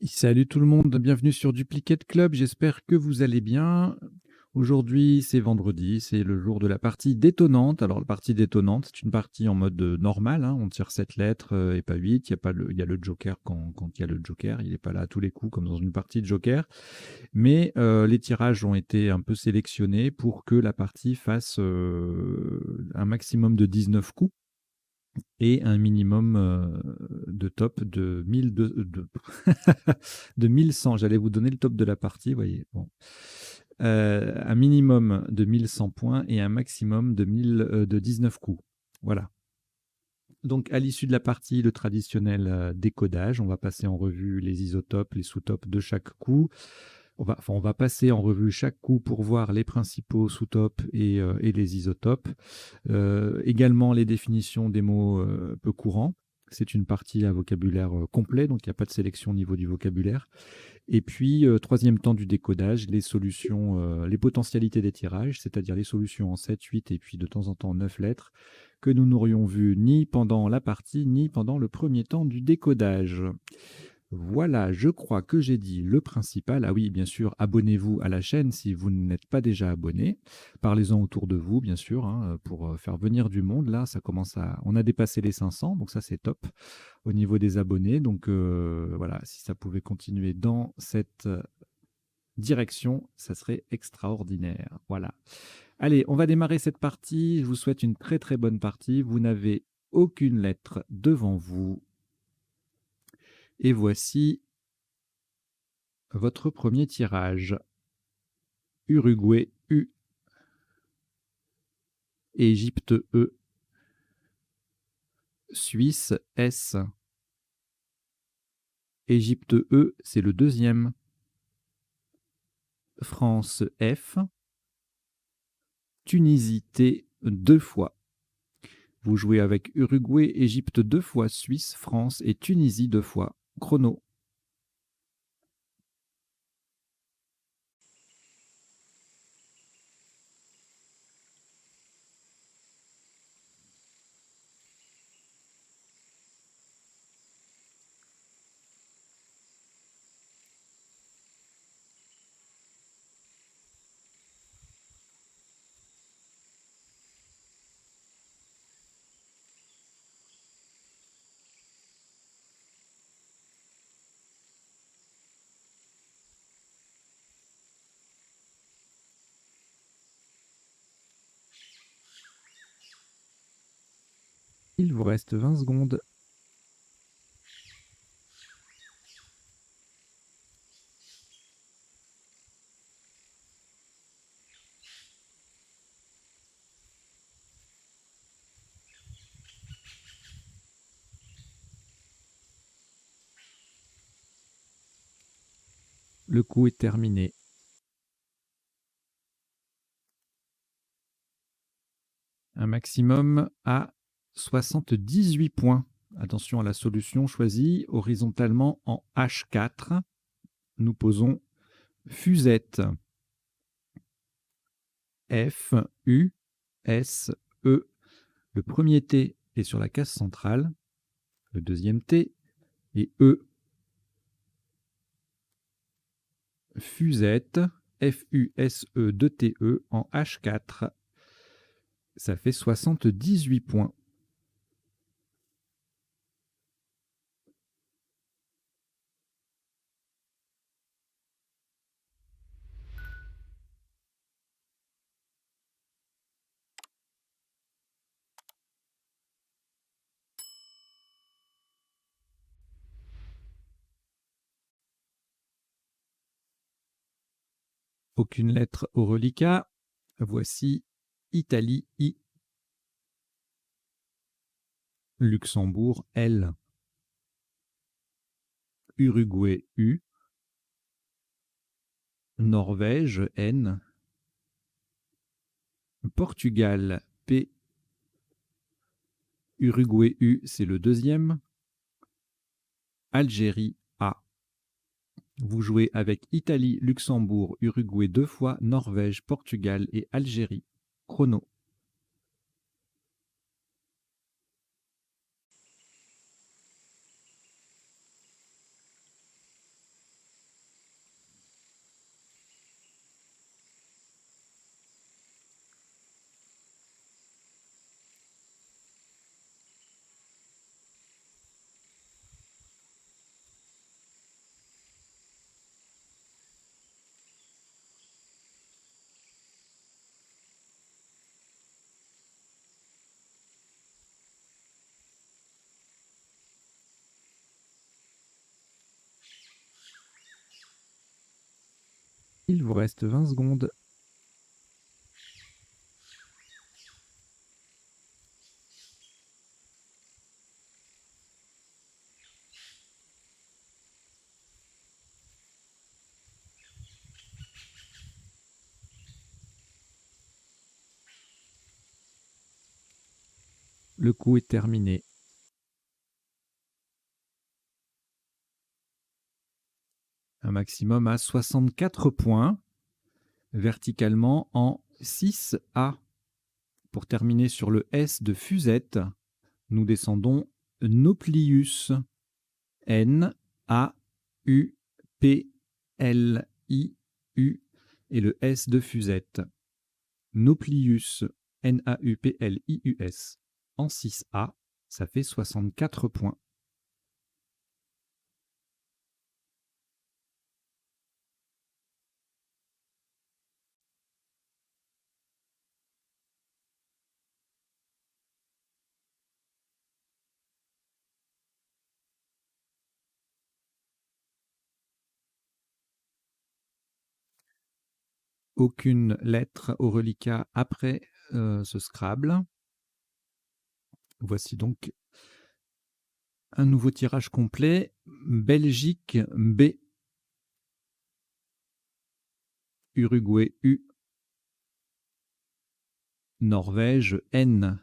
Salut tout le monde, bienvenue sur Duplicate Club, j'espère que vous allez bien. Aujourd'hui, c'est vendredi, c'est le jour de la partie détonnante. Alors, la partie détonnante, c'est une partie en mode normal, hein, on tire 7 lettres et pas 8. Il y a le joker quand il y a le joker, il n'est pas là à tous les coups comme dans une partie de joker. Mais les tirages ont été un peu sélectionnés pour que la partie fasse un maximum de 19 coups et un minimum de top de 1100. J'allais vous donner le top de la partie, vous voyez. Bon. Un minimum de 1100 points et un maximum de 19 coups. Voilà. Donc, à l'issue de la partie, le traditionnel décodage. On va passer en revue les isotopes, les sous-topes de chaque coup. On va passer en revue chaque coup pour voir les principaux sous-topes et les isotopes. Également les définitions des mots peu courants. C'est une partie à vocabulaire complet, donc il n'y a pas de sélection au niveau du vocabulaire. Et puis, troisième temps du décodage, les solutions, les potentialités des tirages, c'est-à-dire les solutions en 7, 8 et puis de temps en temps 9 lettres, que nous n'aurions vues ni pendant la partie, ni pendant le premier temps du décodage. Voilà, je crois que j'ai dit le principal. Ah oui, bien sûr, abonnez-vous à la chaîne si vous n'êtes pas déjà abonné. Parlez-en autour de vous, bien sûr, hein, pour faire venir du monde. Là, on a dépassé les 500, donc ça c'est top au niveau des abonnés. Donc voilà, si ça pouvait continuer dans cette direction, ça serait extraordinaire. Voilà. Allez, on va démarrer cette partie. Je vous souhaite une très très bonne partie. Vous n'avez aucune lettre devant vous. Et voici votre premier tirage. Uruguay U, Égypte E, Suisse S. Égypte E, c'est le deuxième. France F. Tunisie T deux fois. Vous jouez avec Uruguay, Égypte deux fois, Suisse, France et Tunisie deux fois. Chrono. Il vous reste 20 secondes. Le coup est terminé. Un maximum à 78 points. Attention à la solution choisie horizontalement en H4. Nous posons Fusette. F, U, S, E. Le premier T est sur la case centrale, le deuxième T et E. Fusette, F-U-S-E 2-T-E en H4. Ça fait 78 points. Aucune lettre au reliquat. Voici Italie I. Luxembourg L. Uruguay U. Norvège N. Portugal P. Uruguay U, c'est le deuxième. Algérie A. Vous jouez avec Italie, Luxembourg, Uruguay deux fois, Norvège, Portugal et Algérie. Chrono. Il vous reste 20 secondes. Le coup est terminé. Un maximum à 64 points, verticalement en 6A. Pour terminer sur le S de Fusette, nous descendons Nauplius, N-A-U-P-L-I-U, et le S de Fusette. Nauplius, N-A-U-P-L-I-U-S, en 6A, ça fait 64 points. Aucune lettre au reliquat après ce Scrabble. Voici donc un nouveau tirage complet. Belgique B, Uruguay U, Norvège N,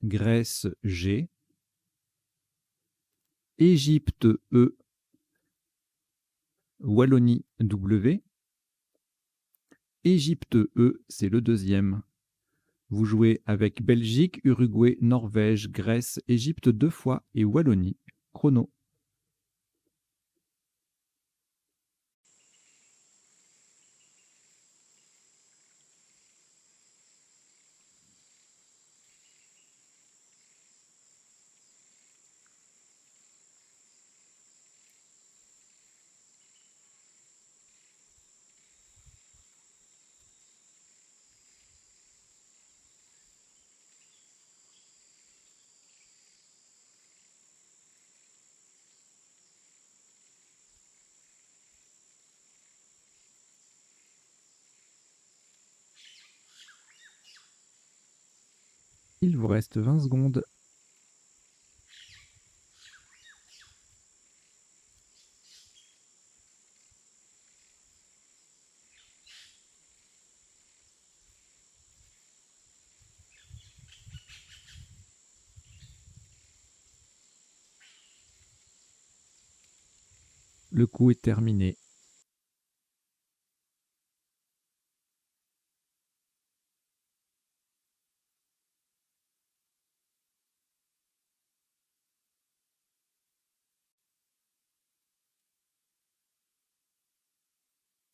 Grèce G, Égypte E, Wallonie W, Égypte E, c'est le deuxième. Vous jouez avec Belgique, Uruguay, Norvège, Grèce, Égypte 2 fois et Wallonie. Chrono. Il vous reste 20 secondes. Le coup est terminé.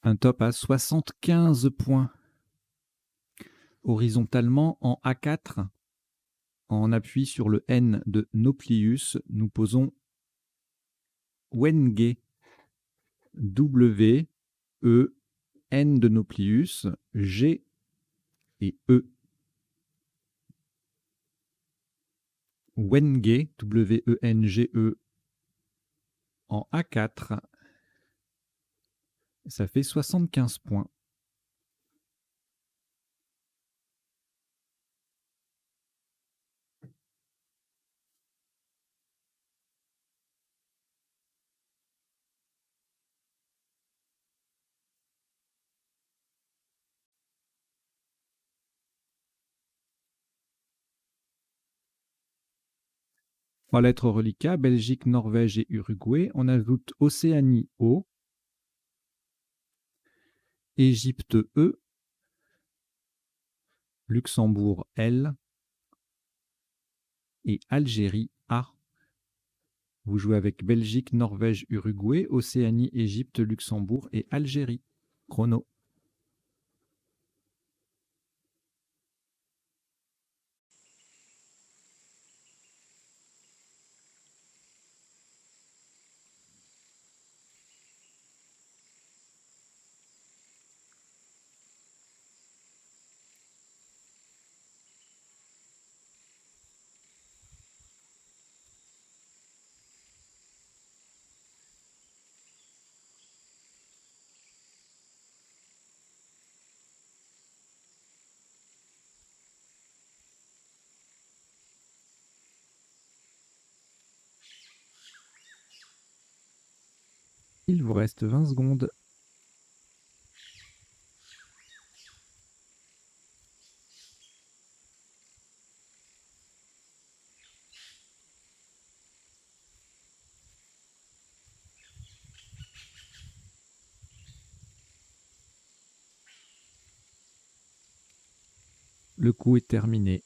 Un top à 75 points. Horizontalement en A4, en appui sur le N de Nauplius, nous posons Wenge, W, E, N de Nauplius, G et E. Wenge, W-E-N-G-E, en A4, ça fait 75 points. Trois lettres au reliquat, Belgique, Norvège et Uruguay. On ajoute Océanie O, Égypte E, Luxembourg L et Algérie A. Vous jouez avec Belgique, Norvège, Uruguay, Océanie, Égypte, Luxembourg et Algérie. Chrono. Il vous reste 20 secondes. Le coup est terminé.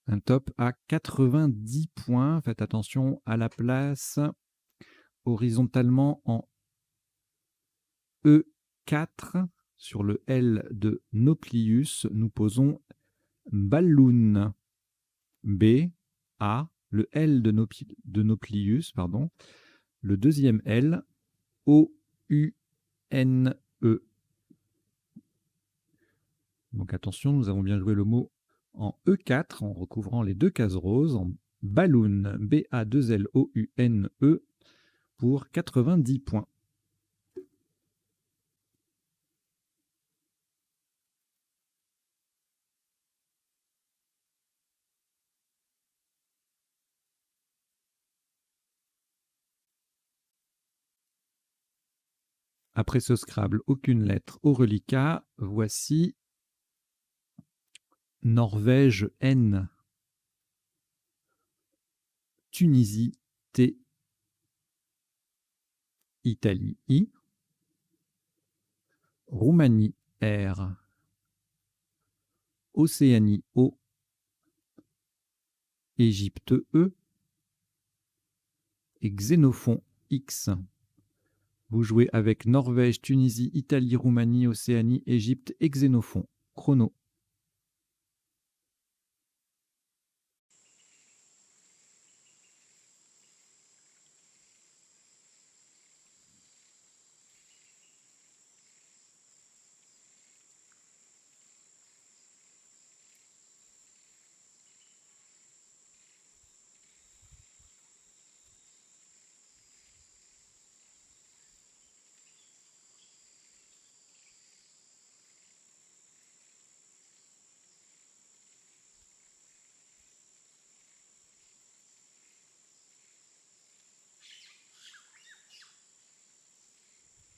Un top à 90 points. Faites attention à la place. Horizontalement en E4 sur le L de Nauplius, nous posons Balloon. B, A, le L de Nauplius, pardon. Le deuxième L, O, U, N, E. Donc attention, nous avons bien joué le mot en E4 en recouvrant les deux cases roses, en Balloon, B-A-2-L-O-U-N-E, pour 90 points. Après ce Scrabble, aucune lettre au reliquat. Voici Norvège N, Tunisie T, Italie I, Roumanie R, Océanie O, Égypte E et Xénophon X. Vous jouez avec Norvège, Tunisie, Italie, Roumanie, Océanie, Égypte et Xénophon. Chrono.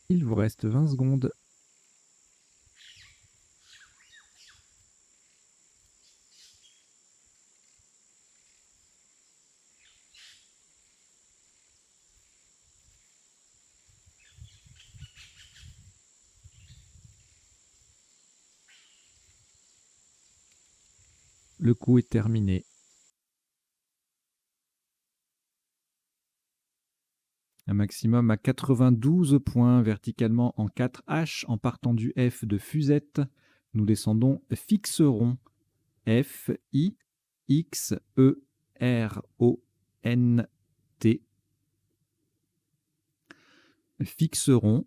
Il vous reste 20 secondes. Le coup est terminé. Un maximum à 92 points verticalement en 4H en partant du F de Fusette. Nous descendons Fixeron. F, I, X, E, R, O, N, T. Fixeron.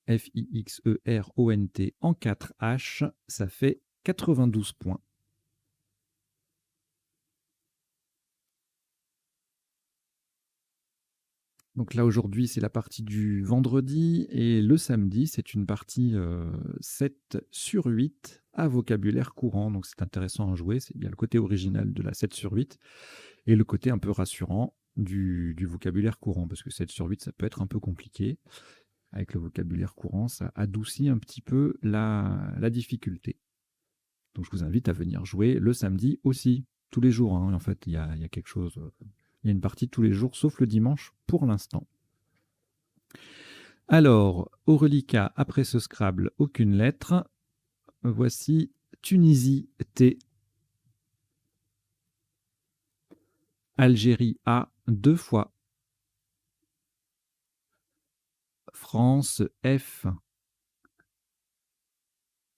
F, I, X, E, R, O, N, T en 4H. Ça fait 92 points. Donc là, aujourd'hui, c'est la partie du vendredi et le samedi, c'est une partie 7 sur 8 à vocabulaire courant. Donc c'est intéressant à jouer. Il y a le côté original de la 7 sur 8 et le côté un peu rassurant du vocabulaire courant parce que 7 sur 8, ça peut être un peu compliqué. Avec le vocabulaire courant, ça adoucit un petit peu la difficulté. Donc je vous invite à venir jouer le samedi aussi, tous les jours. Hein. En fait, il y a quelque chose... Il y a une partie tous les jours, sauf le dimanche pour l'instant. Alors, au reliquat, après ce Scrabble, aucune lettre. Voici Tunisie T, Algérie A 2 fois, France F,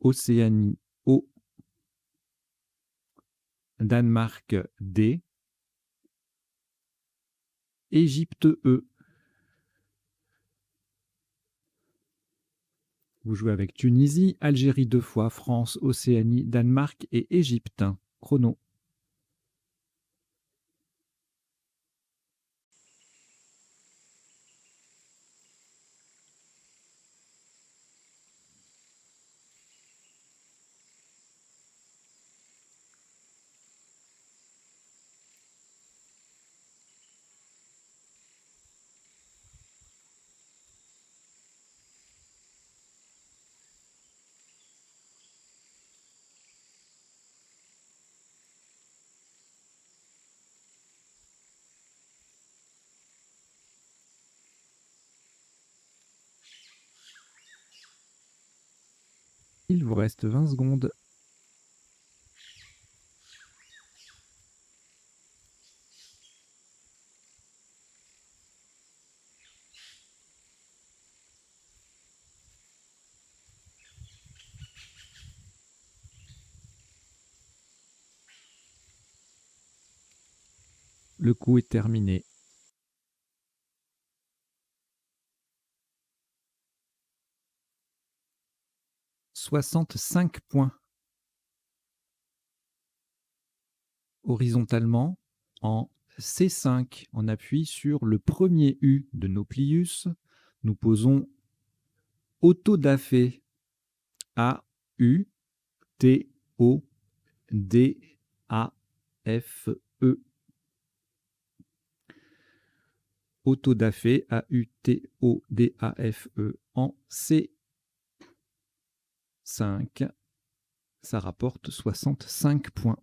Océanie O, Danemark D, Égypte E. Vous jouez avec Tunisie, Algérie 2 fois, France, Océanie, Danemark et Égypte. Chrono. Il vous reste 20 secondes. Le coup est terminé. « 65 points. Horizontalement, en C5, on appuie sur le premier U de Nauplius. Nous posons autodafé. A-U-T-O-D-A-F-E. Autodafé, A-U-T-O-D-A-F-E en C5. Ça rapporte 65 points.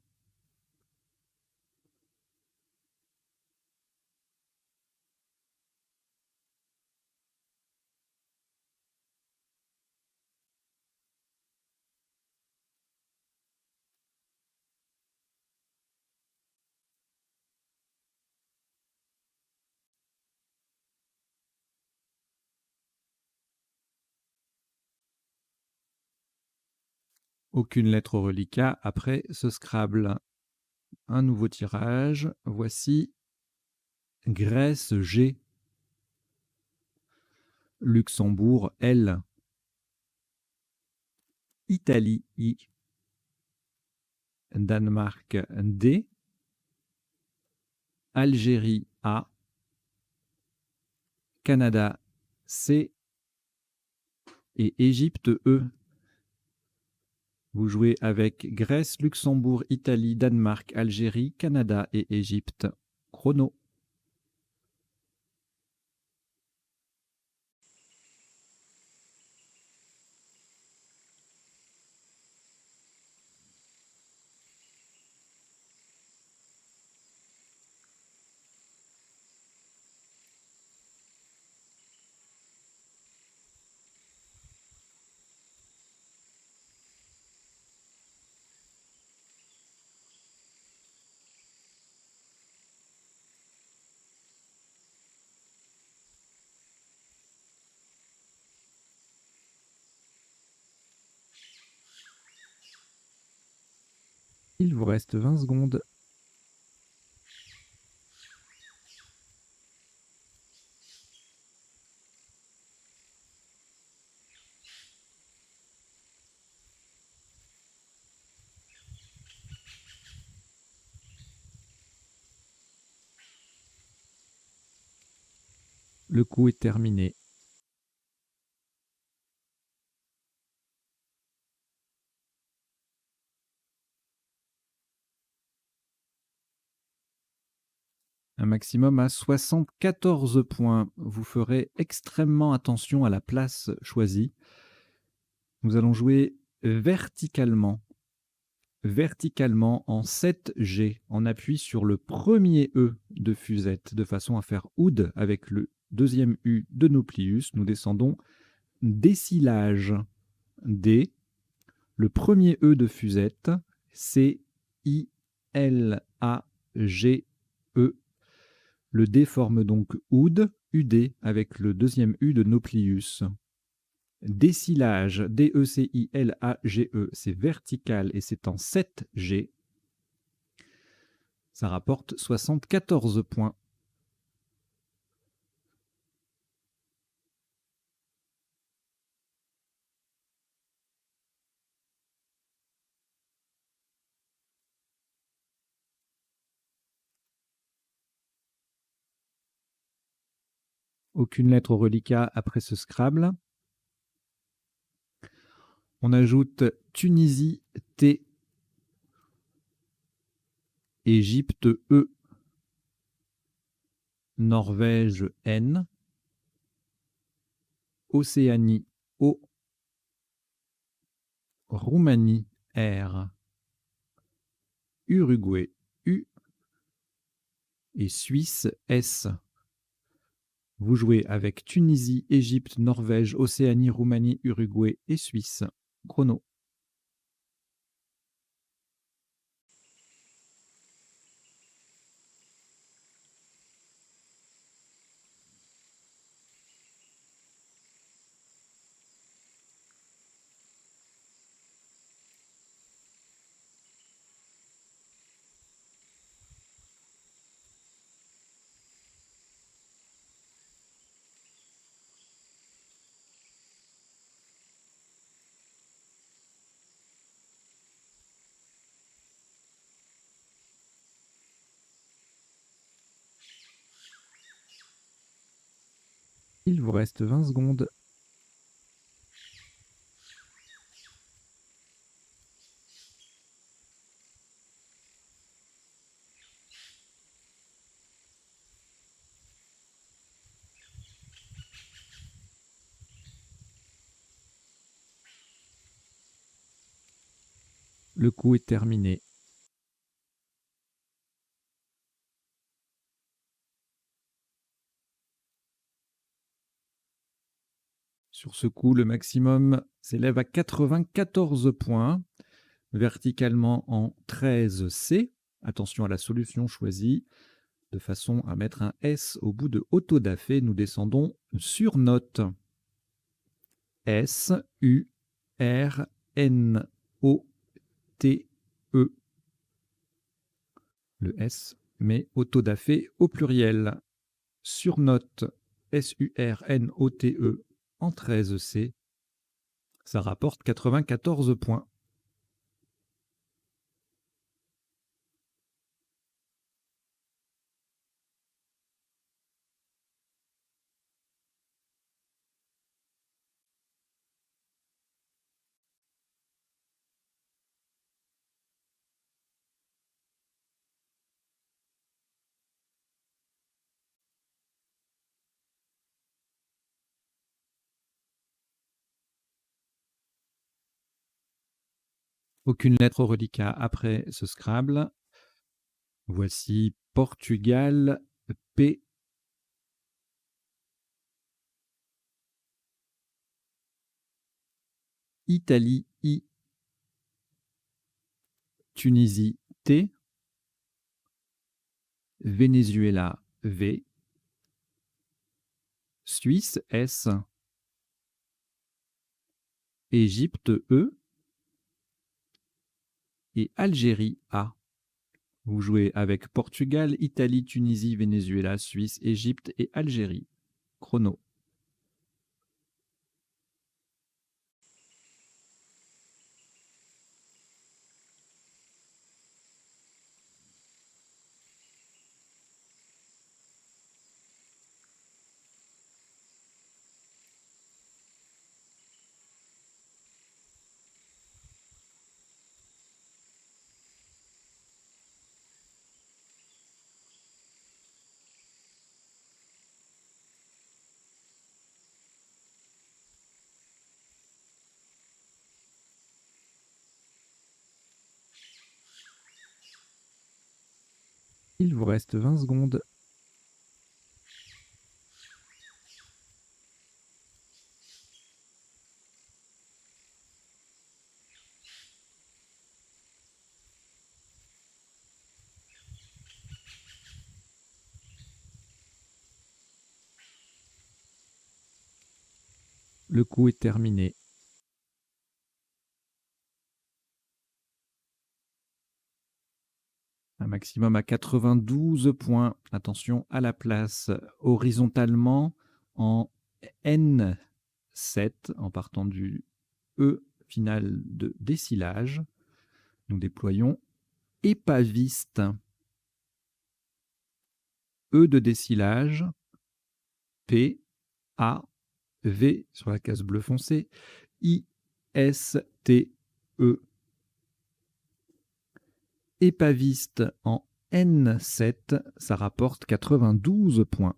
Aucune lettre au reliquat après ce Scrabble. Un nouveau tirage. Voici Grèce G. Luxembourg L. Italie I. Danemark D. Algérie A. Canada C. Et Égypte E. Vous jouez avec Grèce, Luxembourg, Italie, Danemark, Algérie, Canada et Égypte. Chrono. Il vous reste 20 secondes. Le coup est terminé. Un maximum à 74 points. Vous ferez extrêmement attention à la place choisie. Nous allons jouer verticalement. Verticalement en 7G. On appuie sur le premier E de Fusette de façon à faire oud avec le deuxième U de Nauplius. Nous descendons décilage D. Le premier E de Fusette, C-I-L-A-G-E. Le D forme donc oud, UD, avec le deuxième U de Nauplius. Décilage, D-E-C-I-L-A-G-E, c'est vertical et c'est en 7G. Ça rapporte 74 points. Aucune lettre au reliquat après ce Scrabble. On ajoute Tunisie T, Égypte E, Norvège N, Océanie O, Roumanie R, Uruguay U et Suisse S. Vous jouez avec Tunisie, Égypte, Norvège, Océanie, Roumanie, Uruguay et Suisse. Chrono. Il vous reste 20 secondes. Le coup est terminé. Sur ce coup, le maximum s'élève à 94 points, verticalement en 13C. Attention à la solution choisie, de façon à mettre un S au bout de autodafé. Nous descendons sur note. S, U, R, N, O, T, E. Le S met autodafé au pluriel. Sur note, S-U-R-N-O-T-E en 13C. Ça rapporte 94 points. Aucune lettre au reliquat après ce Scrabble. Voici Portugal, P. Italie, I. Tunisie, T. Venezuela, V. Suisse, S. Égypte, E. Et Algérie, A. Vous jouez avec Portugal, Italie, Tunisie, Venezuela, Suisse, Égypte et Algérie. Chrono. Il vous reste 20 secondes. Le coup est terminé. Un maximum à 92 points. Attention à la place horizontalement en N7 en partant du E final de décilage. Nous déployons épaviste. E de décilage, P, A, V sur la case bleu foncé, I, S, T, E. Épaviste en N7, ça rapporte 92 points.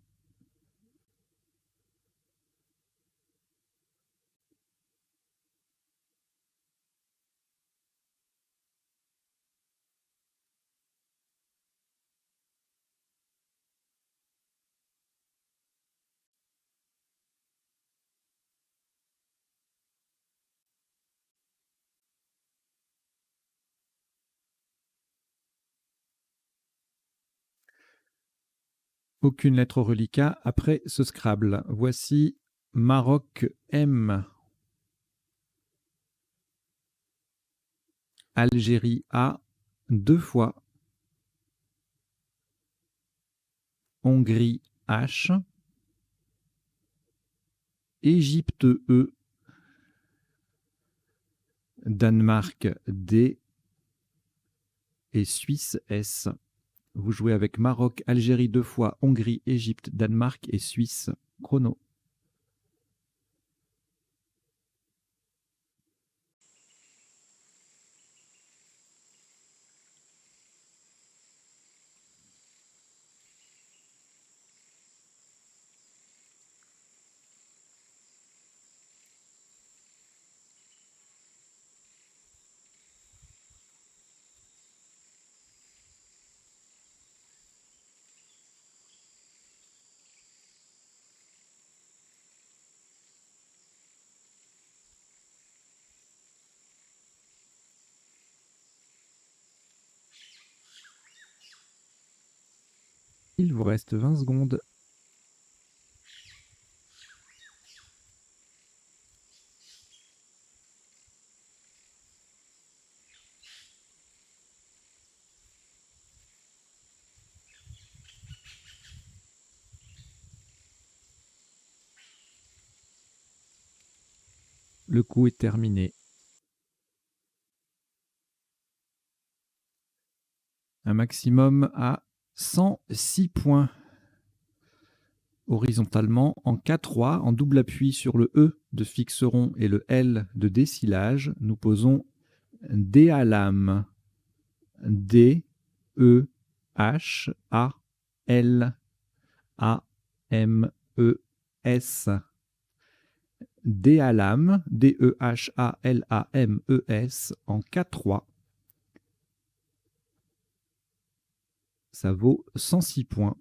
Aucune lettre au reliquat après ce Scrabble. Voici Maroc M, Algérie A, 2 fois, Hongrie H, Égypte E, Danemark D et Suisse S. Vous jouez avec Maroc, Algérie 2 fois, Hongrie, Égypte, Danemark et Suisse. Chrono. Il vous reste 20 secondes. Le coup est terminé. Un maximum à 106 points. Horizontalement, en K3, en double appui sur le E de fixeron et le L de décilage, nous posons D à l'âme. D, E, H, A, L, A, M, E, S. D à l'âme, D, E, H, A, L, A, M, E, S, en K3. Ça vaut 106 points.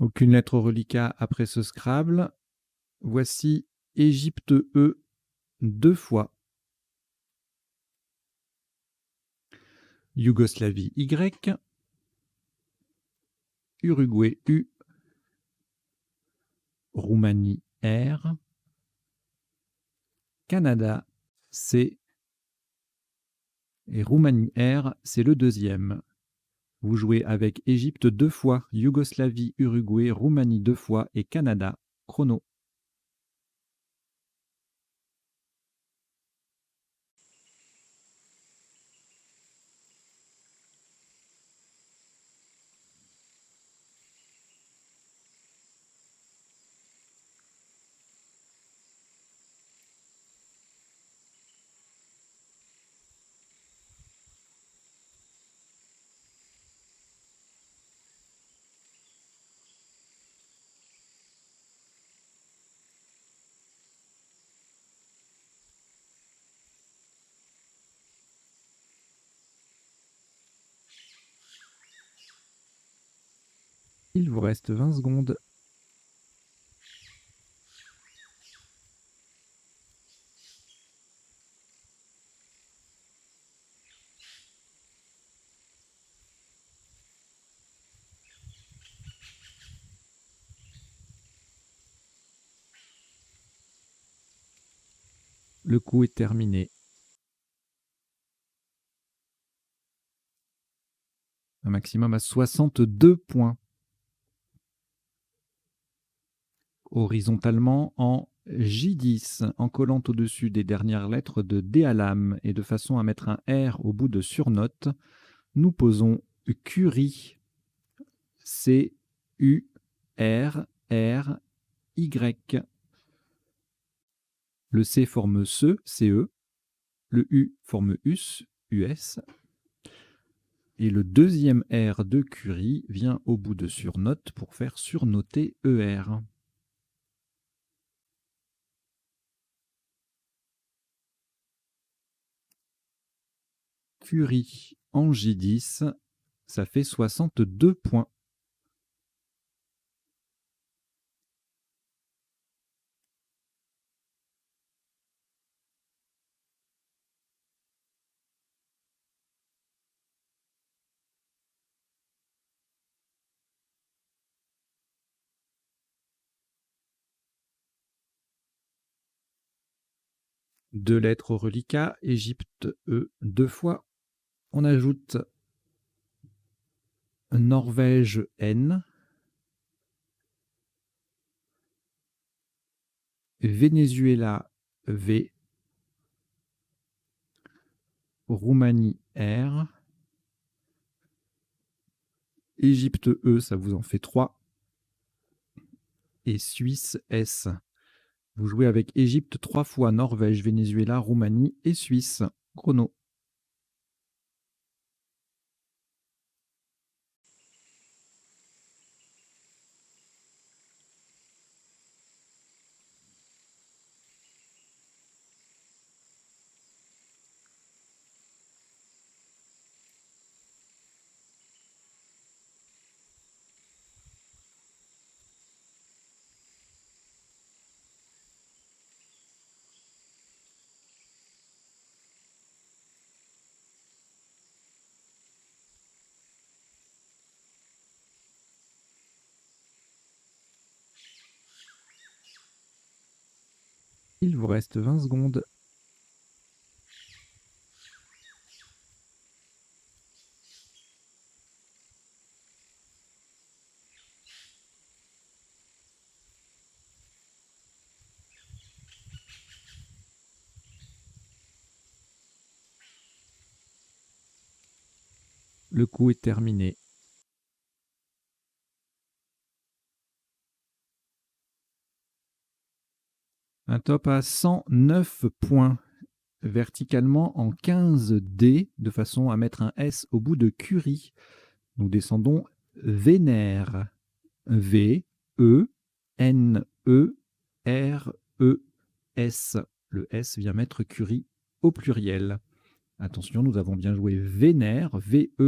Aucune lettre reliquat après ce Scrabble. Voici Égypte E 2 fois. Yougoslavie Y. Uruguay U. Roumanie R. Canada C. Et Roumanie R, c'est le deuxième. Vous jouez avec Égypte 2 fois, Yougoslavie, Uruguay, Roumanie 2 fois et Canada. Chrono. Il vous reste 20 secondes. Le coup est terminé. Un maximum à 62 points. Horizontalement en J10, en collant au-dessus des dernières lettres de D à l'âme et de façon à mettre un R au bout de surnote, nous posons Curie. C, U, R, R, Y. Le C forme CE, CE. Le U forme US, US. Et le deuxième R de Curie vient au bout de surnote pour faire surnoter ER. Curie en J10, ça fait 62 points. Deux lettres au reliquat, Égypte E 2 fois. On ajoute Norvège N. Venezuela V. Roumanie R. Égypte E, ça vous en fait 3. Et Suisse S. Vous jouez avec Égypte 3 fois, Norvège, Venezuela, Roumanie et Suisse. Chrono. Il vous reste 20 secondes. Le coup est terminé. Un top à 109 points, verticalement en 15 dés, de façon à mettre un S au bout de Curie. Nous descendons Vénère. V, E, N, E, R, E, S. Le S vient mettre Curie au pluriel. Attention, nous avons bien joué Vénère, V-E-N-E-R-E-S,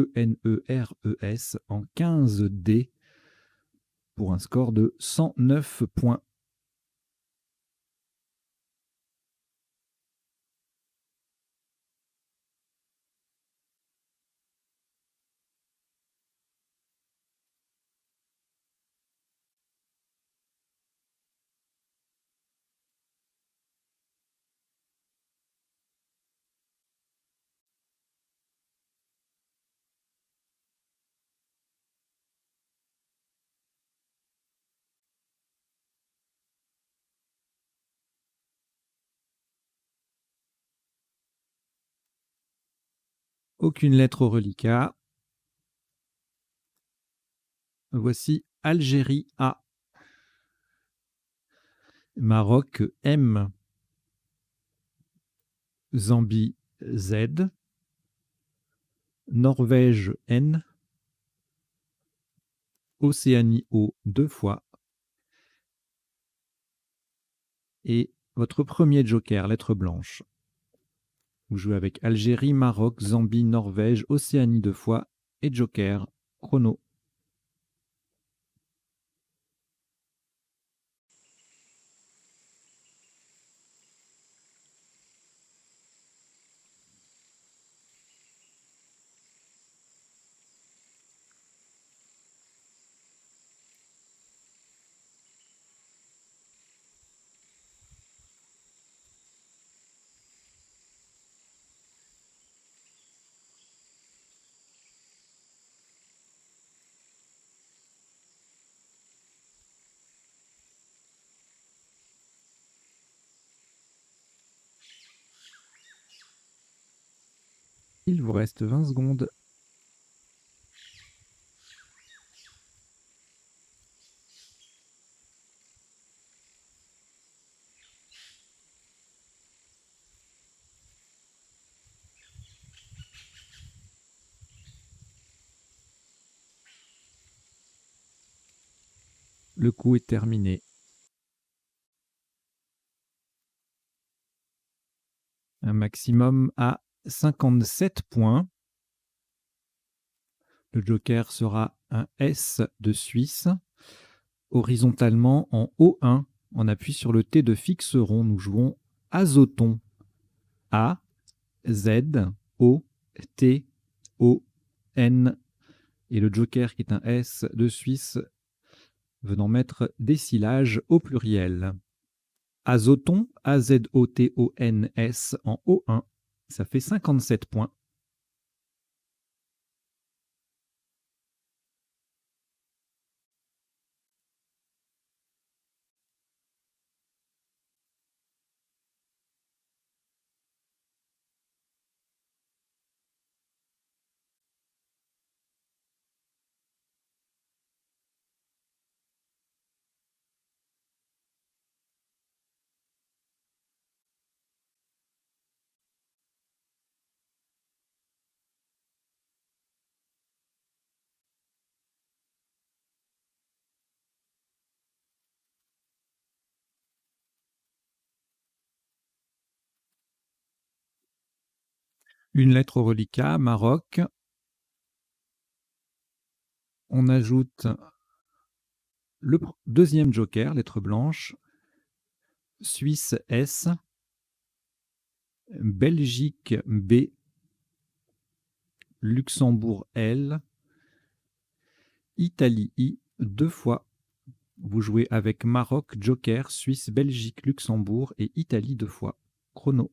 en 15 dés pour un score de 109 points. Aucune lettre au reliquat. Voici Algérie A. Maroc M. Zambie Z. Norvège N. Océanie O 2 fois. Et votre premier joker, lettre blanche. Vous jouez avec Algérie, Maroc, Zambie, Norvège, Océanie 2 fois et joker, chrono. Il vous reste 20 secondes. Le coup est terminé. Un maximum à 57 points. Le joker sera un S de Suisse. Horizontalement en O1, on appuie sur le T de fixe rond. Nous jouons Azoton. A, Z, O, T, O, N. Et le joker qui est un S de Suisse venant mettre des syllages au pluriel. Azoton, A-Z-O-T-O-N-S en O1. Ça fait 57 points. Une lettre au reliquat, Maroc. On ajoute le deuxième joker, lettre blanche. Suisse S. Belgique B. Luxembourg L. Italie I 2 fois. Vous jouez avec Maroc, Joker, Suisse, Belgique, Luxembourg et Italie 2 fois. Chrono.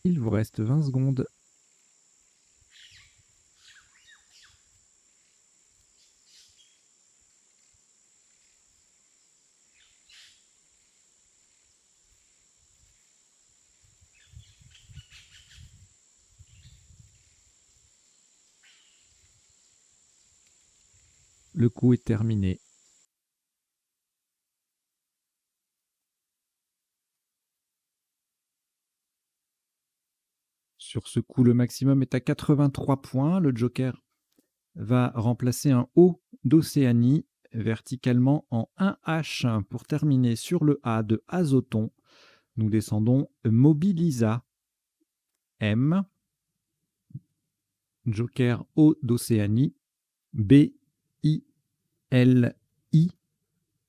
Il vous reste 20 secondes. Le coup est terminé. Sur ce coup, le maximum est à 83 points. Le Joker va remplacer un O d'Océanie verticalement en 1H pour terminer sur le A de Azoton. Nous descendons Mobilisa. M. Joker O d'Océanie. B. I. L. I.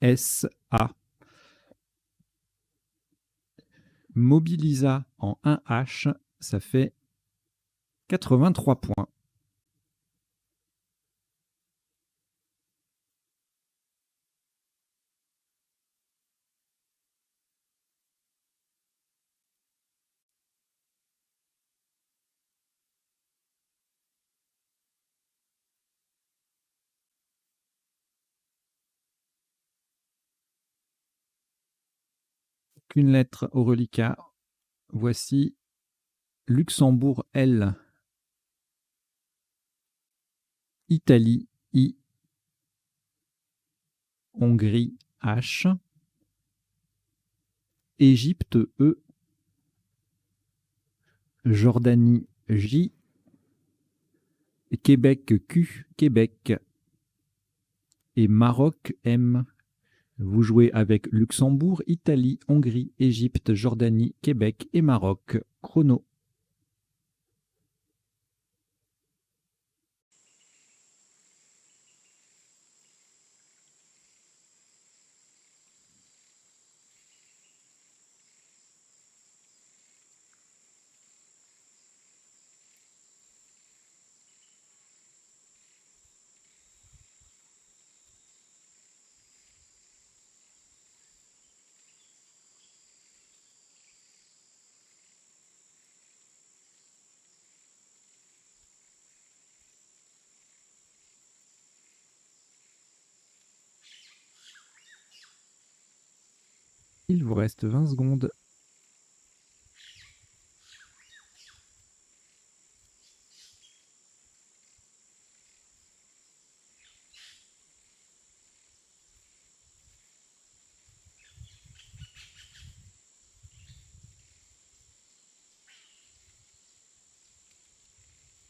S. A. Mobilisa en 1H, ça fait 83 points. Qu'une lettre au reliquat. Voici Luxembourg L, Italie I, Hongrie H, Égypte E, Jordanie J, Québec Q, Québec et Maroc M. Vous jouez avec Luxembourg, Italie, Hongrie, Égypte, Jordanie, Québec et Maroc. Chrono. Il vous reste 20 secondes.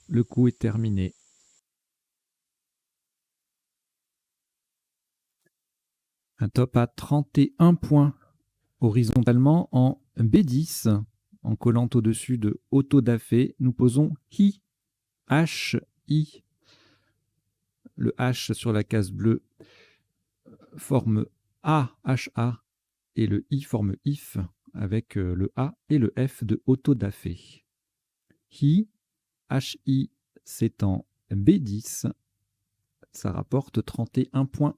Le coup est terminé. Un top à 31 points. Horizontalement en B10, en collant au-dessus de Autodafé, nous posons Hi, H-I. Le H sur la case bleue forme A, H-A, et le I forme IF, avec le A et le F de Autodafé. Hi, H-I, c'est en B10, ça rapporte 31 points.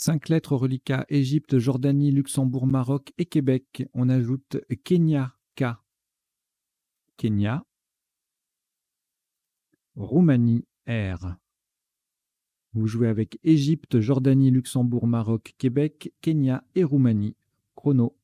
5 lettres au reliquat, Égypte, Jordanie, Luxembourg, Maroc et Québec. On ajoute Kenya, K. Kenya. Roumanie, R. Vous jouez avec Égypte, Jordanie, Luxembourg, Maroc, Québec, Kenya et Roumanie. Chrono.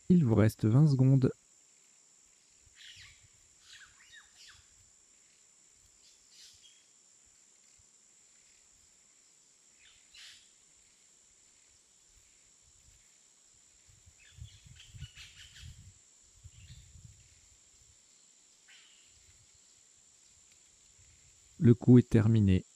Il vous reste 20 secondes. Le coup est terminé.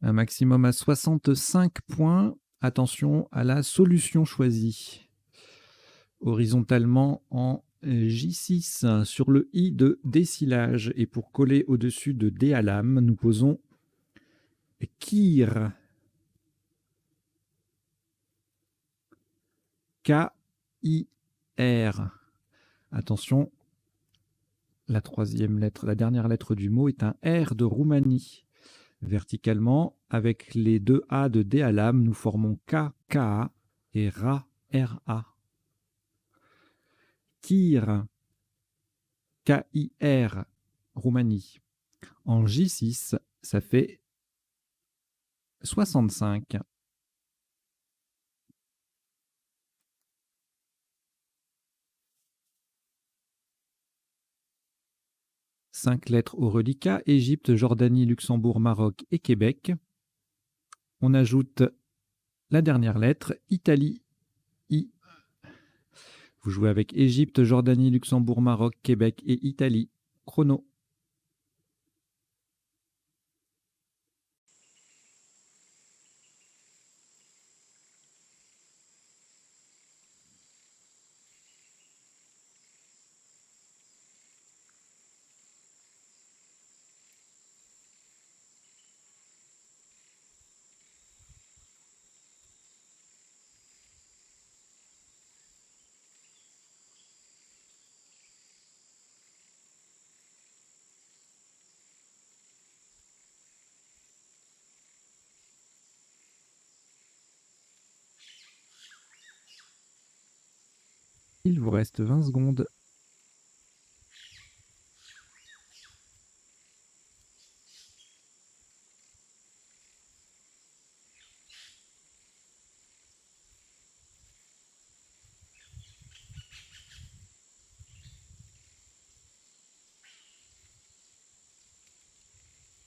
Un maximum à 65 points. Attention à la solution choisie. Horizontalement en J6 sur le I de décilage. Et pour coller au-dessus de D à lame, nous posons Kir. K-I-R. Attention, la troisième lettre, la dernière lettre du mot est un R de Roumanie. Verticalement, avec les deux A de D à lame, nous formons K-K-A et Ra-R-A. Kir, K-I-R, Roumanie. En J6, ça fait 65. Cinq lettres au reliquat, Égypte, Jordanie, Luxembourg, Maroc et Québec. On ajoute la dernière lettre, Italie, I. Vous jouez avec Égypte, Jordanie, Luxembourg, Maroc, Québec et Italie. Chrono. Il vous reste 20 secondes.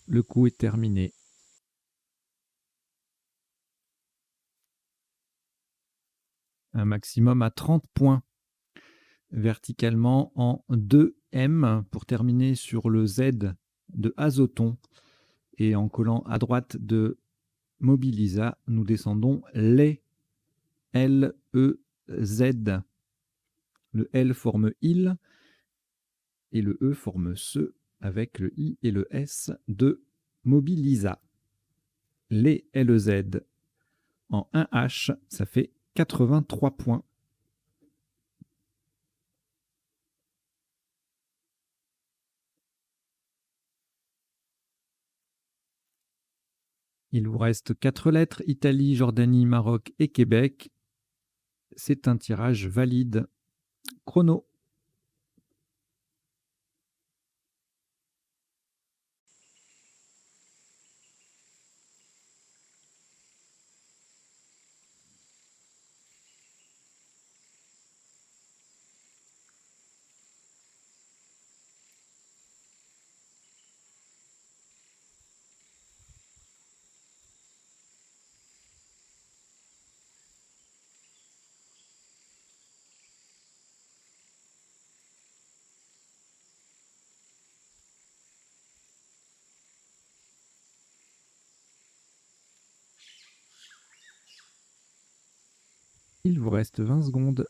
Le coup est terminé. Un maximum à 30 points. Verticalement en 2M pour terminer sur le Z de Azoton. Et en collant à droite de Mobilisa, nous descendons les L-E-Z. Le L forme il et le E forme ce avec le I et le S de Mobilisa. Les L-E-Z en 1H, ça fait 83 points. Il vous reste 4 lettres, Italie, Jordanie, Maroc et Québec. C'est un tirage valide. Chrono. Il vous reste 20 secondes.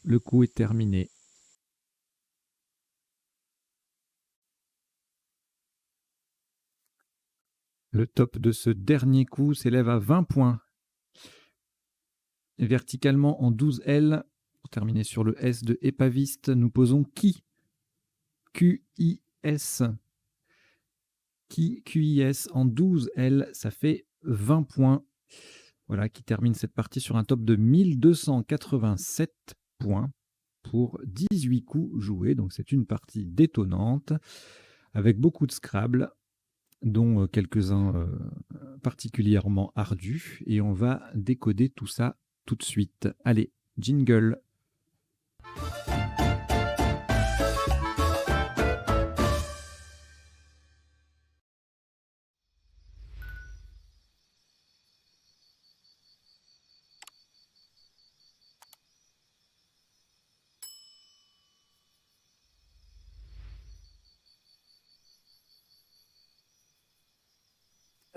Le coup est terminé. Le top de ce dernier coup s'élève à 20 points. Et verticalement en 12L, pour terminer sur le S de épaviste, nous posons qui QIS. QIS en 12L, ça fait 20 points. Voilà, qui termine cette partie sur un top de 1287 points pour 18 coups joués. Donc c'est une partie détonnante, avec beaucoup de Scrabble, dont quelques-uns particulièrement ardus. Et on va décoder tout ça tout de suite. Allez, jingle.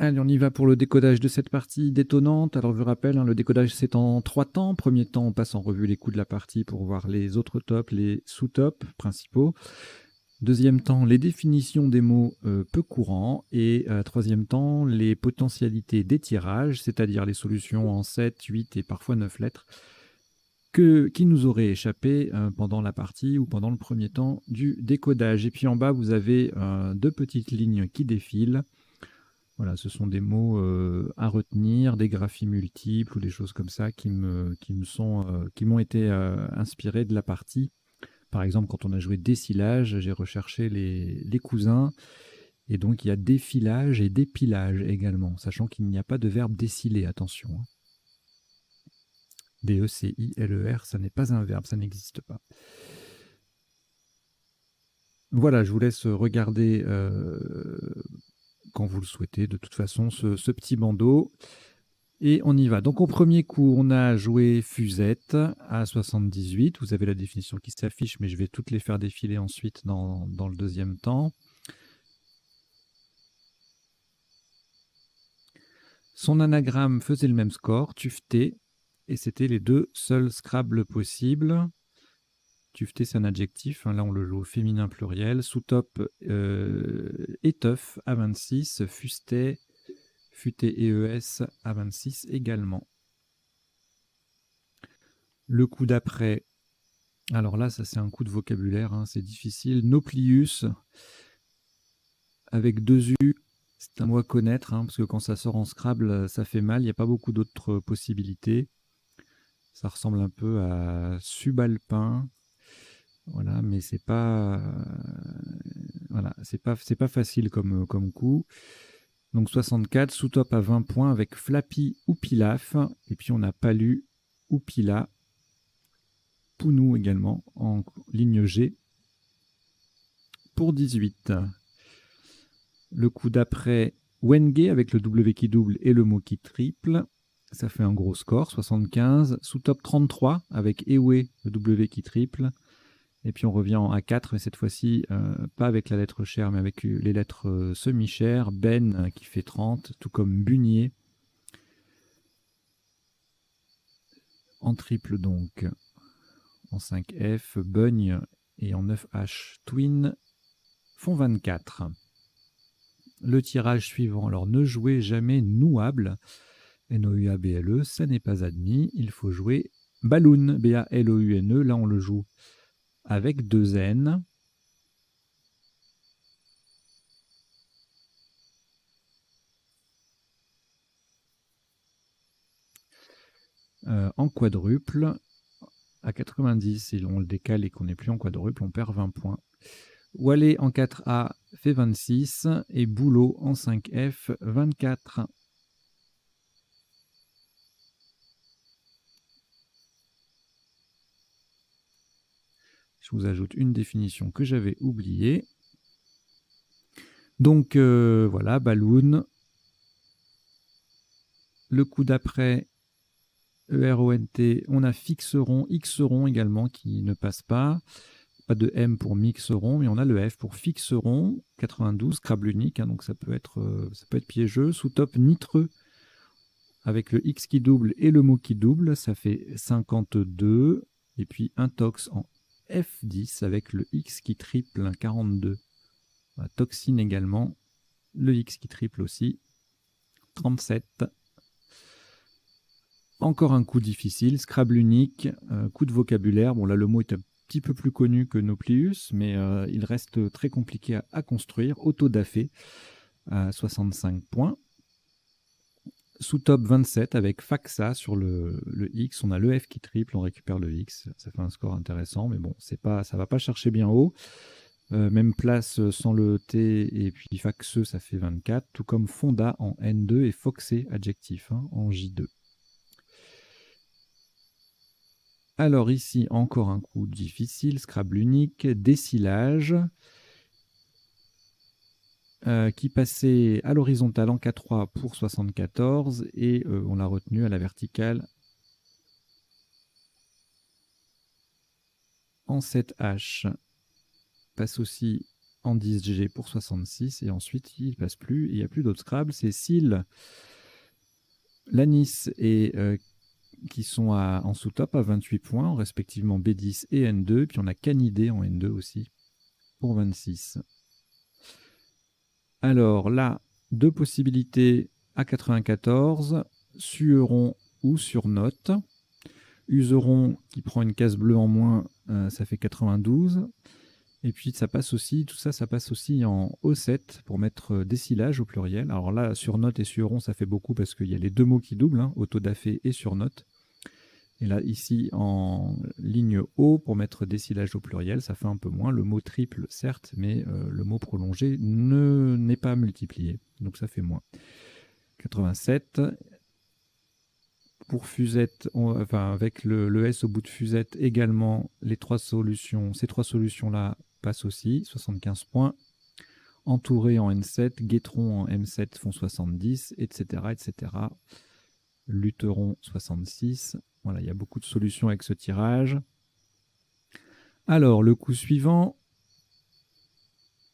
Allez, on y va pour le décodage de cette partie détonnante. Alors, je rappelle, le décodage, c'est en 3 temps. Premier temps, on passe en revue les coups de la partie pour voir les autres tops, les sous-tops principaux. Deuxième temps, les définitions des mots peu courants. Et troisième temps, les potentialités des tirages, c'est-à-dire les solutions en 7, 8 et parfois 9 lettres qui nous auraient échappé pendant la partie ou pendant le premier temps du décodage. Et puis en bas, vous avez 2 petites lignes qui défilent. Voilà, ce sont des mots à retenir, des graphies multiples ou des choses comme ça qui m'ont été inspirés de la partie. Par exemple, quand on a joué décilage, j'ai recherché les cousins. Et donc, il y a défilage et dépilage également, sachant qu'il n'y a pas de verbe déciler, attention. D-E-C-I-L-E-R, ça n'est pas un verbe, ça n'existe pas. Voilà, je vous laisse regarder quand vous le souhaitez, de toute façon, ce petit bandeau. Et on y va. Donc au premier coup, on a joué Fusette à 78. Vous avez la définition qui s'affiche, mais je vais toutes les faire défiler ensuite dans le deuxième temps. Son anagramme faisait le même score, Tufté, et c'était les 2 seuls Scrabble possibles. Tufté, c'est un adjectif, là on le joue au féminin pluriel. Sous-top, étoffe à 26, Fustet, futé EES à 26 également. Le coup d'après, alors là, ça c'est un coup de vocabulaire, c'est difficile. Nauplius, avec 2 U, c'est un mot à connaître, parce que quand ça sort en Scrabble, ça fait mal. Il n'y a pas beaucoup d'autres possibilités. Ça ressemble un peu à subalpin. Voilà, mais c'est pas, voilà, c'est pas facile comme coup. Donc 64, sous-top à 20 points avec Flappy ou Pilaf. Et puis on a Palu ou Pila. Pounou également en ligne G pour 18. Le coup d'après, Wenge avec le W qui double et le mot qui triple. Ça fait un gros score, 75. Sous-top 33 avec Ewe, le W qui triple. Et puis on revient en A4, mais cette fois-ci, pas avec la lettre chère, mais avec les lettres semi-chères. Ben qui fait 30, tout comme Bunier. En triple donc, en 5F, Bugne et en 9H, Twin font 24. Le tirage suivant, alors ne jouez jamais Nouable, N-O-U-A-B-L-E, ça n'est pas admis. Il faut jouer Balloon, B-A-L-O-U-N-E, là on le joue avec 2 N. En quadruple, à 90, si on le décale et qu'on n'est plus en quadruple, on perd 20 points. Wallet en 4A fait 26 et Boulot en 5F 24. Je vous ajoute une définition que j'avais oubliée. Donc voilà, Balloon, Le coup d'après, ERONT, on a fixeron, xeron également qui ne passe pas. Pas de M pour mixeron, mais on a le F pour fixeron, 92, Scrabble unique, hein, donc ça peut être piégeux. Sous top nitreux, avec le X qui double et le mot qui double, ça fait 52. Et puis un tox en F10 avec le X qui triple, 42. Toxine également, le X qui triple aussi, 37. Encore un coup difficile, Scrabble unique, coup de vocabulaire. Bon là le mot est un petit peu plus connu que Nauplius, mais il reste très compliqué à construire. Autodafé à 65 points. Sous top 27 avec Faxa sur le X. On a le F qui triple, on récupère le X. Ça fait un score intéressant, mais bon, ça ne va pas chercher bien haut. Même place sans le T et puis Faxeux, ça fait 24. Tout comme Fonda en N2 et Foxé, adjectif, hein, en J2. Alors ici, encore un coup difficile, Scrabble unique, décilage, qui passait à l'horizontale en K3 pour 74 et on l'a retenu à la verticale en 7H. Passe aussi en 10G pour 66 et ensuite il ne passe plus, il n'y a plus d'autres Scrabble, c'est Syl, Lanis et qui sont en sous-top à 28 points, respectivement B10 et N2, puis on a Canidé en N2 aussi pour 26. Alors là, deux possibilités à 94, Sueron ou Surnote. Useron qui prend une case bleue en moins, ça fait 92. Et puis ça passe aussi, tout ça, ça passe aussi en O7 pour mettre décilage au pluriel. Alors là, Surnote et Sueron, ça fait beaucoup parce qu'il y a les deux mots qui doublent, hein, autodafé et Surnote. Et là, ici, en ligne O, pour mettre décilage au pluriel, ça fait un peu moins. Le mot triple, certes, mais le mot prolongé n'est pas multiplié. Donc ça fait moins. 87. Pour Fusette, avec le S au bout de Fusette, également, ces trois solutions-là passent aussi. 75 points. Entouré en N7, Guétron en M7 font 70, etc., etc. Lutheron 66. Voilà, il y a beaucoup de solutions avec ce tirage. Alors, le coup suivant,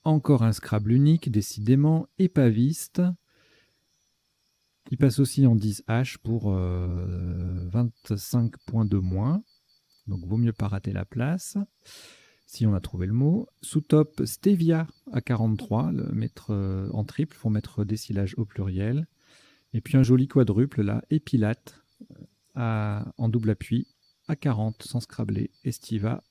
encore un Scrabble unique, décidément, épaviste, qui passe aussi en 10H pour 25 points de moins. Donc, vaut mieux pas rater la place, si on a trouvé le mot. Sous top, Stevia à 43, le mettre en triple, pour mettre décilage au pluriel. Et puis un joli quadruple, là, Épilate, en double appui, à 40, sans Scrabbler. Estiva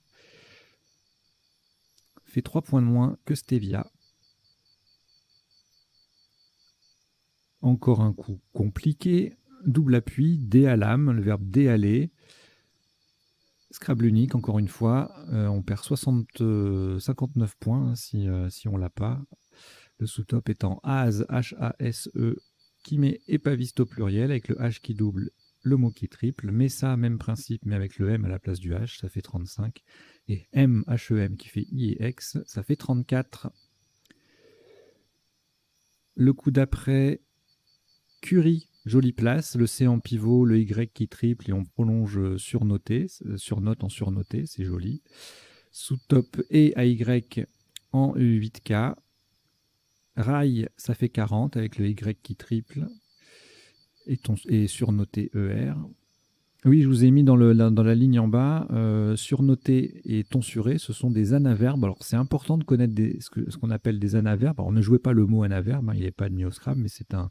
fait 3 points de moins que Stevia. Encore un coup compliqué. Double appui, déalame, le verbe déaler. Scrabble unique, encore une fois. On perd 59 points hein, si on l'a pas. Le sous-top étant Hase, H-A-S-E, qui met épaviste au pluriel, avec le H qui double, le mot qui triple. Messa, même principe, mais avec le M à la place du H, ça fait 35. Et M, H-E-M, qui fait I et X, ça fait 34. Le coup d'après, Curie, jolie place, le C en pivot, le Y qui triple et on prolonge surnoté, surnote en surnoté, c'est joli. Sous top et AY en 8K. Rail, ça fait 40 avec le Y qui triple et surnoté ER. Oui, je vous ai mis dans la ligne en bas, surnoté et tonsuré, ce sont des anaverbes. Alors c'est important de connaître ce qu'on appelle des anaverbes. Alors ne jouez pas le mot anaverbe, hein, il n'est pas admis au Scrabble, mais c'est un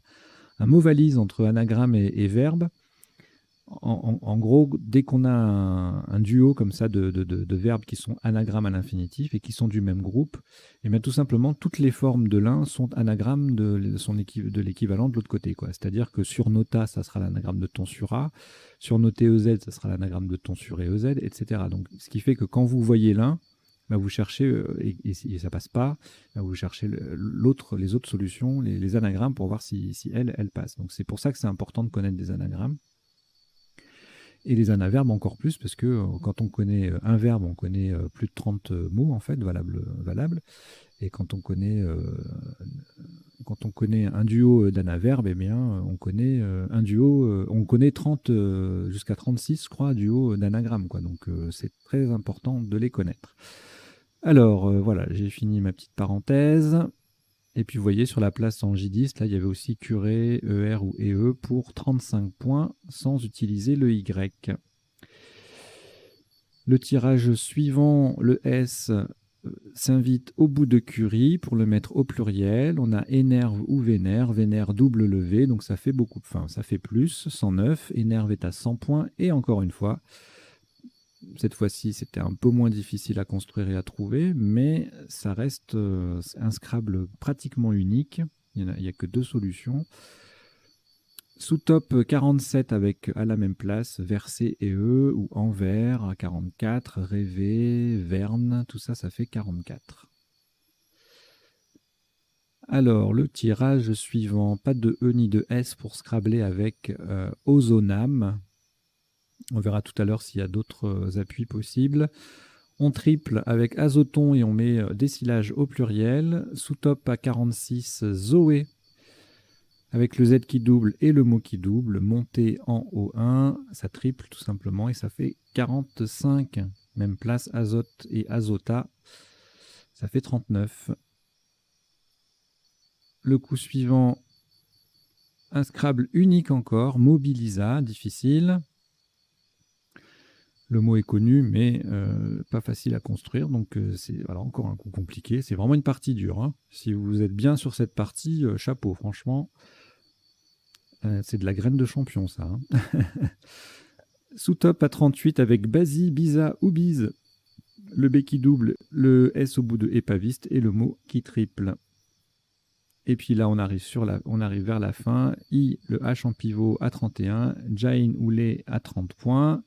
mot valise entre anagramme et verbe. En gros, dès qu'on a un duo comme ça de verbes qui sont anagrammes à l'infinitif et qui sont du même groupe, et bien tout simplement, toutes les formes de l'un sont anagrammes de l'équivalent de l'autre côté. C'est-à-dire que surnota, ça sera l'anagramme de tonsura, surnoté EZ, ça sera l'anagramme de tonsuré EZ, etc. Donc, ce qui fait que quand vous voyez l'un, ben vous cherchez, et ça passe pas, ben vous cherchez les autres solutions, les anagrammes, pour voir si elles passent. Donc c'est pour ça que c'est important de connaître des anagrammes. Et les anaverbes encore plus, parce que quand on connaît un verbe, on connaît plus de 30 mots, en fait, valables. Et quand on connaît un duo d'anaverbes, eh bien, on connaît un duo, on connaît 30 jusqu'à 36, je crois, duos d'anagrammes, quoi. Donc, c'est très important de les connaître. Alors, voilà, j'ai fini ma petite parenthèse. Et puis, vous voyez, sur la place en J10, là, il y avait aussi curé, ER ou EE pour 35 points sans utiliser le Y. Le tirage suivant, le S, s'invite au bout de Curie pour le mettre au pluriel. On a énerve ou vénère, vénère double levé, donc ça fait beaucoup, enfin ça fait plus, 109. Énerve est à 100 points et encore une fois, cette fois-ci c'était un peu moins difficile à construire et à trouver, mais ça reste un Scrabble pratiquement unique. Il n'y a que 2 solutions. Sous top 47 avec à la même place versé et E ou envers à 44, rêver, verne, tout ça, ça fait 44. Alors, le tirage suivant, pas de E ni de S pour scrabbler avec Ozonam. On verra tout à l'heure s'il y a d'autres appuis possibles. On triple avec Azoton et on met décilage au pluriel. Sous top à 46, Zoé avec le Z qui double et le mot qui double. Montée en O1, ça triple tout simplement et ça fait 45. Même place Azote et Azota, ça fait 39. Le coup suivant, un Scrabble unique encore, Mobilisa, difficile. Le mot est connu, mais pas facile à construire, donc c'est voilà, encore un coup compliqué. C'est vraiment une partie dure, hein. Si vous êtes bien sur cette partie, chapeau, franchement. C'est de la graine de champion, ça. Hein. Sous top à 38 avec Basi, Biza ou Bise. Le B qui double, le S au bout de épaviste et le mot qui triple. Et puis là, on arrive vers la fin. I, le H en pivot à 31. Jain ou les à 30 points.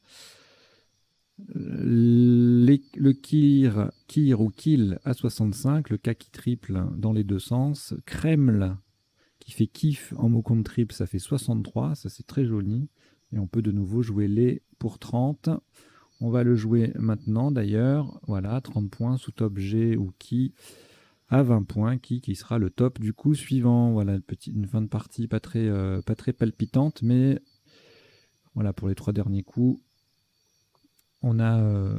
Le kir ou kill à 65. Le K qui triple dans les deux sens. Kreml qui fait kiff en mot contre triple, ça fait 63. Ça, c'est très joli. Et on peut de nouveau jouer les pour 30. On va le jouer maintenant d'ailleurs. Voilà, 30 points sous top G ou qui à 20 points, qui sera le top du coup suivant. Voilà, une fin de partie pas très palpitante, mais voilà, pour les 3 derniers coups, on a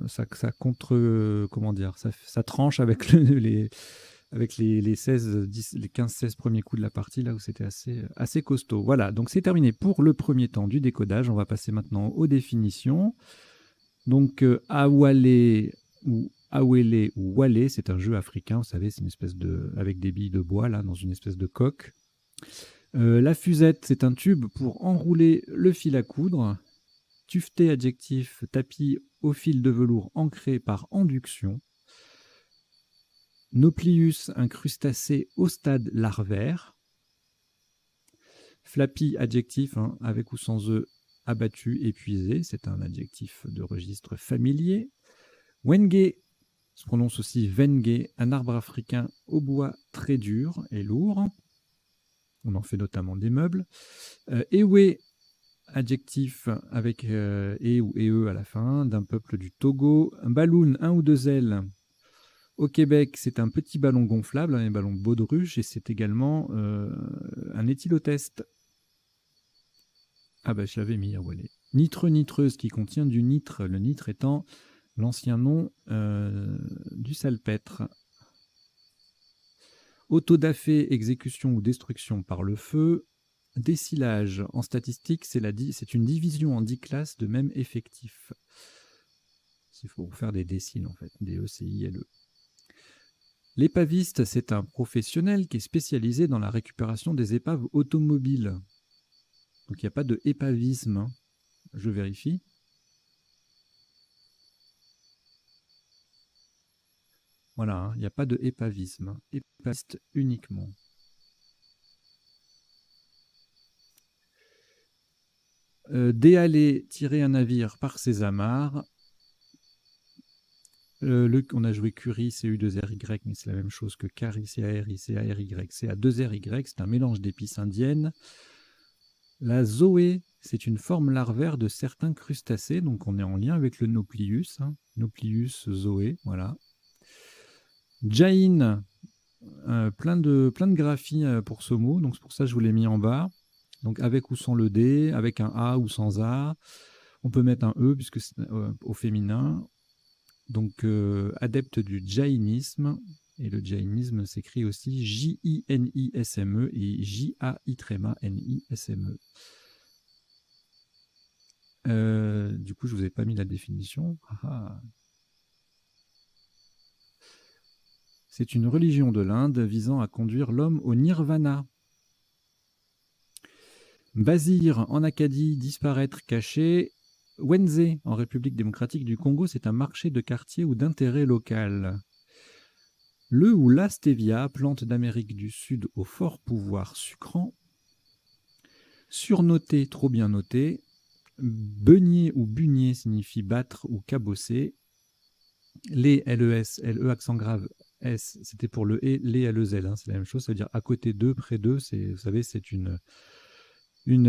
ça contre, comment dire, ça tranche avec les 15-16 premiers coups de la partie, là où c'était assez costaud. Voilà, donc c'est terminé pour le premier temps du décodage. On va passer maintenant aux définitions. Donc, Awale ou Awele ou Wale, c'est un jeu africain, vous savez, c'est une espèce avec des billes de bois, là, dans une espèce de coque. La fusette, c'est un tube pour enrouler le fil à coudre. Tuveté, adjectif, tapis au fil de velours ancré par induction. Nauplius, un crustacé au stade larvaire. Flappy, adjectif, hein, avec ou sans œufs, abattu, épuisé. C'est un adjectif de registre familier. Wenge, se prononce aussi Wenge, un arbre africain au bois très dur et lourd. On en fait notamment des meubles. Ewe, adjectif avec e ou e à la fin, d'un peuple du Togo. Un balloon, 1 ou 2 ailes. Au Québec, c'est un petit ballon gonflable, un ballon de baudruche, et c'est également un éthylotest. Ah bah je l'avais mis à Wallet. Nitreux, nitreuse qui contient du nitre, le nitre étant l'ancien nom du salpêtre. Autodafé, exécution ou destruction par le feu. Décilage, en statistique, c'est une division en 10 classes de même effectif. Il faut faire des déciles en fait, D-E-C-I-L-E. L'épaviste, c'est un professionnel qui est spécialisé dans la récupération des épaves automobiles. Donc il n'y a pas de épavisme, hein. Je vérifie. Voilà, hein, il n'y a pas de épavisme, épaviste uniquement. Déhaler, tirer un navire par ses amarres. On a joué Curie, C-U-2-R-Y, mais c'est la même chose que Cari, C-A-R-I, C-A-R-Y, C-A-2-R-Y, c'est un mélange d'épices indiennes. La Zoé, C'est une forme larvaire de certains crustacés, donc on est en lien avec le Nauplius, hein, Nauplius zoé, voilà. Jain, plein de graphies pour ce mot, donc c'est pour ça que je vous l'ai mis en bas. Donc avec ou sans le D, avec un A ou sans A. On peut mettre un E puisque c'est au féminin. Donc adepte du jainisme. Et le jainisme s'écrit aussi J-I-N-I-S-M-E et J-A-I-N-I-S-M-E. Du coup, je vous ai pas mis la définition. C'est une religion de l'Inde visant à conduire l'homme au nirvana. Bazir en Acadie, disparaître, caché. Wenze en République démocratique du Congo, c'est un marché de quartier ou d'intérêt local. Le ou la stevia, plante d'Amérique du Sud au fort pouvoir sucrant. Surnoté, trop bien noté. Beugner ou bugner signifie battre ou cabosser. Les LES, LE accent grave S, c'était pour le E, les LEZ, hein, c'est la même chose, ça veut dire à côté d'eux, près d'eux, vous savez, c'est une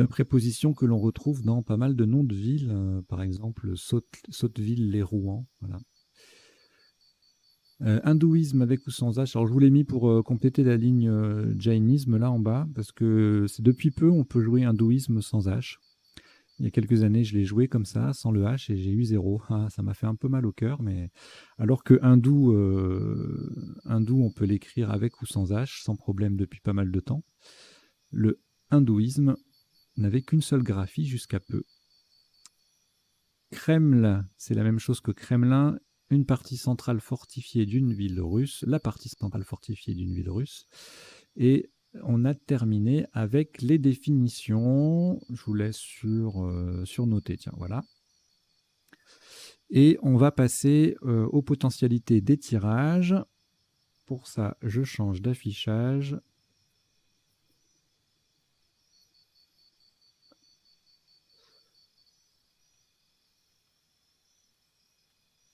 préposition que l'on retrouve dans pas mal de noms de villes, par exemple Sotteville-les-Rouen. Voilà. Hindouisme avec ou sans H. Alors je vous l'ai mis pour compléter la ligne jainisme là en bas, parce que c'est depuis peu on peut jouer hindouisme sans H. Il y a quelques années, je l'ai joué comme ça, sans le H, et j'ai eu 0. Ah, ça m'a fait un peu mal au cœur, mais alors que hindou, on peut l'écrire avec ou sans H, sans problème depuis pas mal de temps. Le hindouisme n'avait qu'une seule graphie jusqu'à peu. Kreml, c'est la même chose que Kremlin, une partie centrale fortifiée d'une ville russe, la partie centrale fortifiée d'une ville russe. Et on a terminé avec les définitions. Je vous laisse surnoter, tiens, voilà. Et on va passer aux potentialités des tirages. Pour ça, je change d'affichage.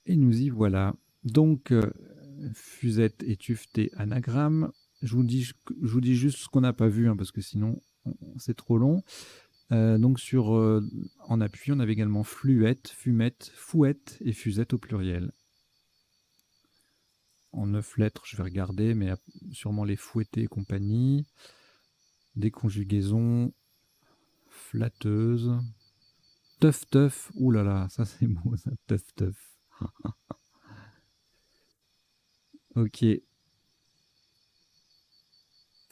Et nous y voilà. Donc, fusette et tuveté anagramme. Je vous dis juste ce qu'on n'a pas vu, hein, parce que sinon, c'est trop long. Donc, en appui, on avait également fluette, fumette, fouette et fusette au pluriel. En 9 lettres, je vais regarder, mais sûrement les fouettés et compagnie. Des conjugaisons flatteuses. Teuf, teuf. Ouh là là, ça c'est beau, ça. Teuf, teuf. Ok.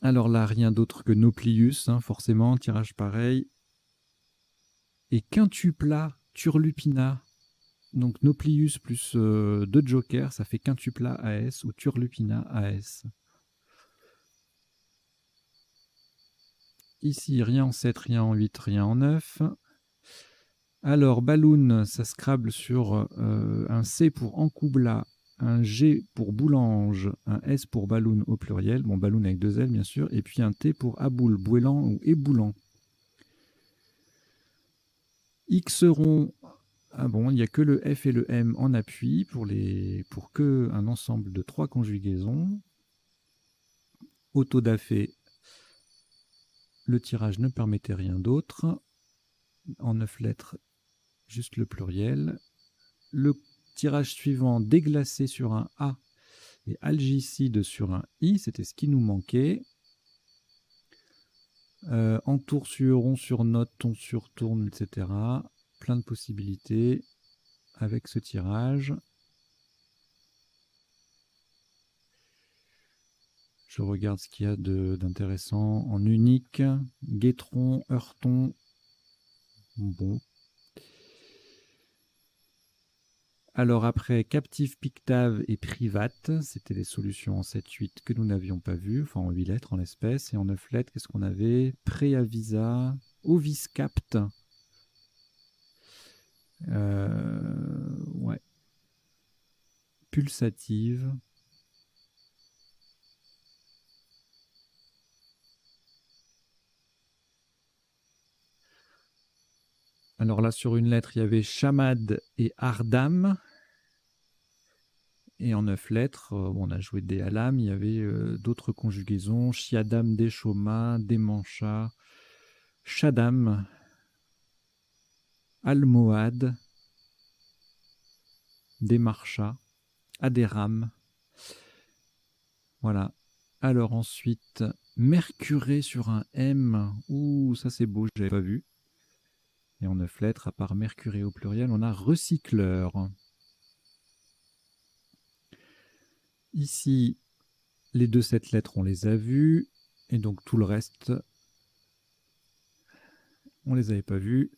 Alors là, rien d'autre que Nauplius, hein, forcément, tirage pareil. Et quintupla, turlupina. Donc Nauplius plus 2 jokers, ça fait quintupla AS ou turlupina AS. Ici, rien en 7, rien en 8, rien en 9. Alors, Balloon, ça scrable sur un C pour Encoubla, un G pour Boulange, un S pour Balloon au pluriel, bon, Balloon avec 2 L bien sûr, et puis un T pour Aboul, Bouélan ou Éboulant. Xeron, ah bon, il n'y a que le F et le M en appui pour que un ensemble de 3 conjugaisons. Autodafé, le tirage ne permettait rien d'autre. En 9 lettres, juste le pluriel. Le tirage suivant, déglacé sur un A et algicide sur un I, c'était ce qui nous manquait. Entour sur, on surnote, on surtourne, etc. Plein de possibilités avec ce tirage. Je regarde ce qu'il y a d'intéressant en unique. Guétron, heurton. Bon. Alors après, captive, pictave et private, c'était les solutions en 7-8 que nous n'avions pas vues, enfin en 8 lettres en l'espèce, et en 9 lettres, qu'est-ce qu'on avait? Préavisa, oviscapt, ouais, pulsative, alors là sur une lettre, il y avait chamad et ardam. Et en 9 lettres, on a joué des alam, il y avait d'autres conjugaisons, chiadam, déchoma, démancha, chadam. almohade, démarcha, adéram. Voilà. Alors ensuite, mercuré sur un M. Ouh, ça c'est beau, j'avais pas vu. Et en 9 lettres, à part mercuré au pluriel, on a recycleur. Ici, les 2 7 lettres, on les a vues. Et donc tout le reste, on les avait pas vus.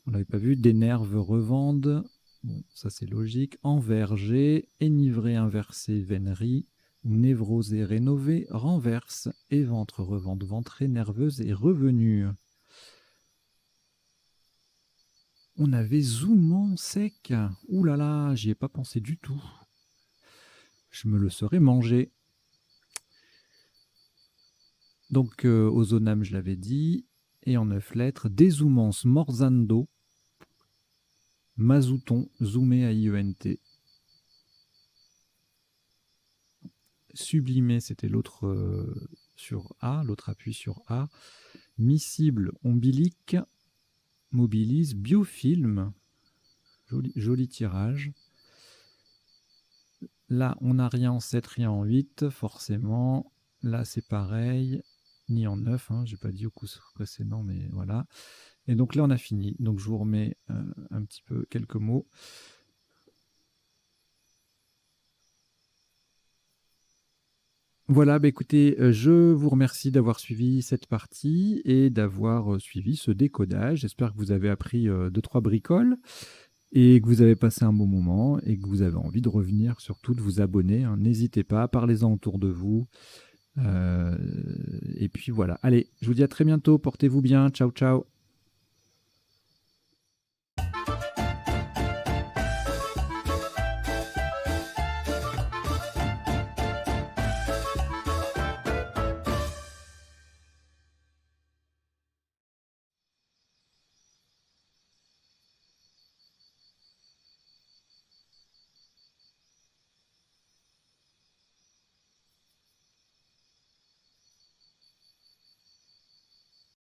On l'avait pas vu. D'énerve, revende. Bon, ça c'est logique. Enverger, énivré, inversé, vénerie. Névrosé, rénové, renverse. Éventre, revente, ventrée, nerveuse et revenue. On avait zoomant sec. Ouh là là, j'y ai pas pensé du tout. Je me le serais mangé. Donc, ozonam, je l'avais dit. Et en 9 lettres, dézoomance, morzando, mazouton, zoomé à IENT. Sublimé, c'était l'autre sur A, l'autre appui sur A. Miscible, ombilique, mobilise, biofilm, joli tirage. Là, on n'a rien en 7, rien en 8, forcément. Là, c'est pareil, ni en 9, hein, je n'ai pas dit au coup précédent, mais voilà. Et donc là, on a fini. Donc, je vous remets un petit peu quelques mots. Voilà, bah écoutez, je vous remercie d'avoir suivi cette partie et d'avoir suivi ce décodage. J'espère que vous avez appris 2-3 bricoles et que vous avez passé un bon moment et que vous avez envie de revenir, surtout de vous abonner. Hein. N'hésitez pas, parlez-en autour de vous. Et puis voilà. Allez, je vous dis à très bientôt. Portez-vous bien. Ciao, ciao.